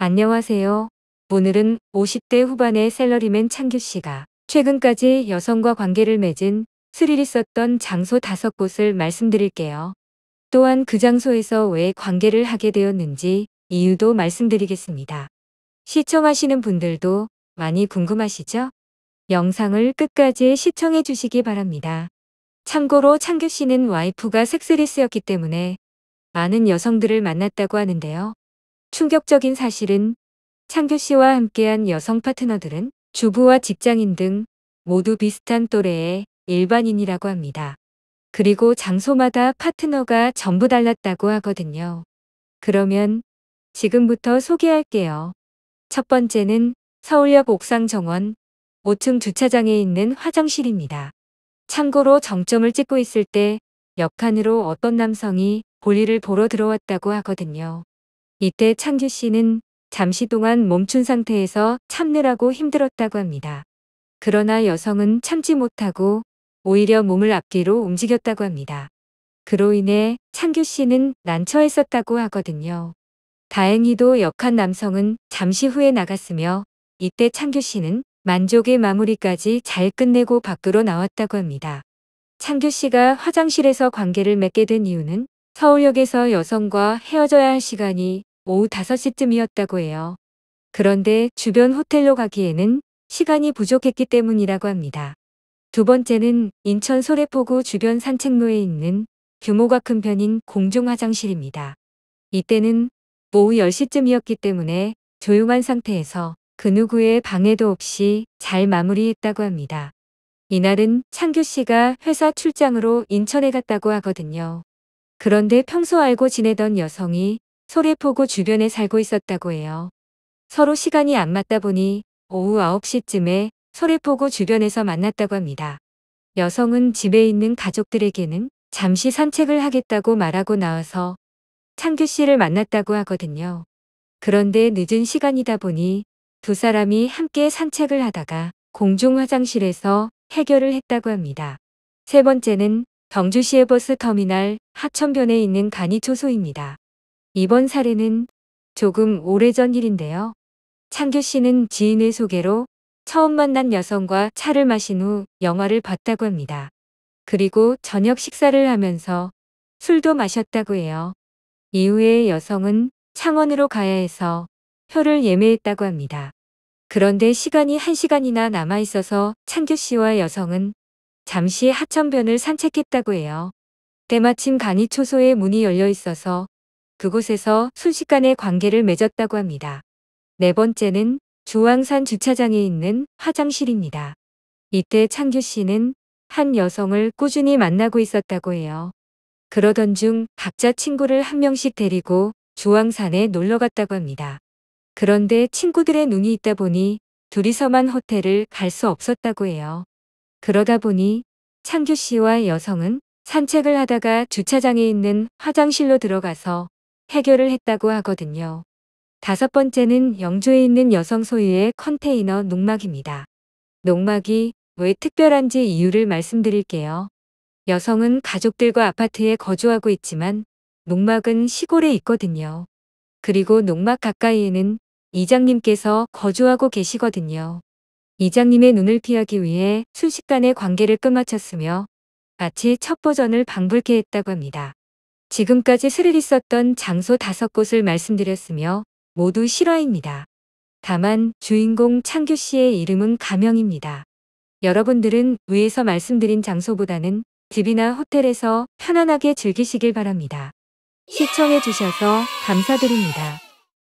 안녕하세요. 오늘은 50대 후반의 샐러리맨 창규 씨가 최근까지 여성과 관계를 맺은 스릴 있었던 장소 5곳을 말씀드릴게요. 또한 그 장소에서 왜 관계를 하게 되었는지 이유도 말씀드리겠습니다. 시청하시는 분들도 많이 궁금하시죠? 영상을 끝까지 시청해 주시기 바랍니다. 참고로 창규 씨는 와이프가 섹스리스였기 때문에 많은 여성들을 만났다고 하는데요. 충격적인 사실은 창규 씨와 함께한 여성 파트너들은 주부와 직장인 등 모두 비슷한 또래의 일반인이라고 합니다. 그리고 장소마다 파트너가 전부 달랐다고 하거든요. 그러면 지금부터 소개할게요. 첫 번째는 서울역 옥상 정원 5층 주차장에 있는 화장실입니다. 참고로 정점을 찍고 있을 때 옆칸으로 어떤 남성이 볼일을 보러 들어왔다고 하거든요. 이때 창규 씨는 잠시 동안 멈춘 상태에서 참느라고 힘들었다고 합니다. 그러나 여성은 참지 못하고 오히려 몸을 앞뒤로 움직였다고 합니다. 그로 인해 창규 씨는 난처했었다고 하거든요. 다행히도 역한 남성은 잠시 후에 나갔으며 이때 창규 씨는 만족의 마무리까지 잘 끝내고 밖으로 나왔다고 합니다. 창규 씨가 화장실에서 관계를 맺게 된 이유는 서울역에서 여성과 헤어져야 할 시간이 오후 5시쯤이었다고 해요. 그런데 주변 호텔로 가기에는 시간이 부족했기 때문이라고 합니다. 두 번째는 인천 소래포구 주변 산책로에 있는 규모가 큰 편인 공중 화장실입니다. 이때는 오후 10시쯤이었기 때문에 조용한 상태에서 그 누구의 방해도 없이 잘 마무리했다고 합니다. 이날은 창규 씨가 회사 출장으로 인천에 갔다고 하거든요. 그런데 평소 알고 지내던 여성이 소래포구 주변에 살고 있었다고 해요. 서로 시간이 안 맞다 보니 오후 9시쯤에 소래포구 주변에서 만났다고 합니다. 여성은 집에 있는 가족들에게는 잠시 산책을 하겠다고 말하고 나와서 창규 씨를 만났다고 하거든요. 그런데 늦은 시간이다 보니 두 사람이 함께 산책을 하다가 공중 화장실에서 해결을 했다고 합니다. 세 번째는 경주시의 버스 터미널 하천변에 있는 간이초소입니다. 이번 사례는 조금 오래전 일인데요. 창규 씨는 지인의 소개로 처음 만난 여성과 차를 마신 후 영화를 봤다고 합니다. 그리고 저녁 식사를 하면서 술도 마셨다고 해요. 이후에 여성은 창원으로 가야 해서 표를 예매했다고 합니다. 그런데 시간이 1시간이나 남아 있어서 창규 씨와 여성은 잠시 하천변을 산책했다고 해요. 때마침 간이초소에 문이 열려 있어서 그곳에서 순식간에 관계를 맺었다고 합니다. 네 번째는 주황산 주차장에 있는 화장실입니다. 이때 창규 씨는 한 여성을 꾸준히 만나고 있었다고 해요. 그러던 중 각자 친구를 한 명씩 데리고 주황산에 놀러 갔다고 합니다. 그런데 친구들의 눈이 있다 보니 둘이서만 호텔을 갈 수 없었다고 해요. 그러다 보니 창규 씨와 여성은 산책을 하다가 주차장에 있는 화장실로 들어가서 해결을 했다고 하거든요. 다섯 번째는 영주에 있는 여성 소유의 컨테이너 농막입니다. 농막이 왜 특별한지 이유를 말씀드릴게요. 여성은 가족들과 아파트에 거주하고 있지만 농막은 시골에 있거든요. 그리고 농막 가까이에는 이장님께서 거주하고 계시거든요. 이장님의 눈을 피하기 위해 순식간에 관계를 끝마쳤으며 마치 첫 버전을 방불케 했다고 합니다. 지금까지 스릴 있었던 장소 5곳을 말씀드렸으며 모두 실화입니다. 다만 주인공 창규 씨의 이름은 가명입니다. 여러분들은 위에서 말씀드린 장소보다는 집이나 호텔에서 편안하게 즐기시길 바랍니다. 시청해 주셔서 감사드립니다.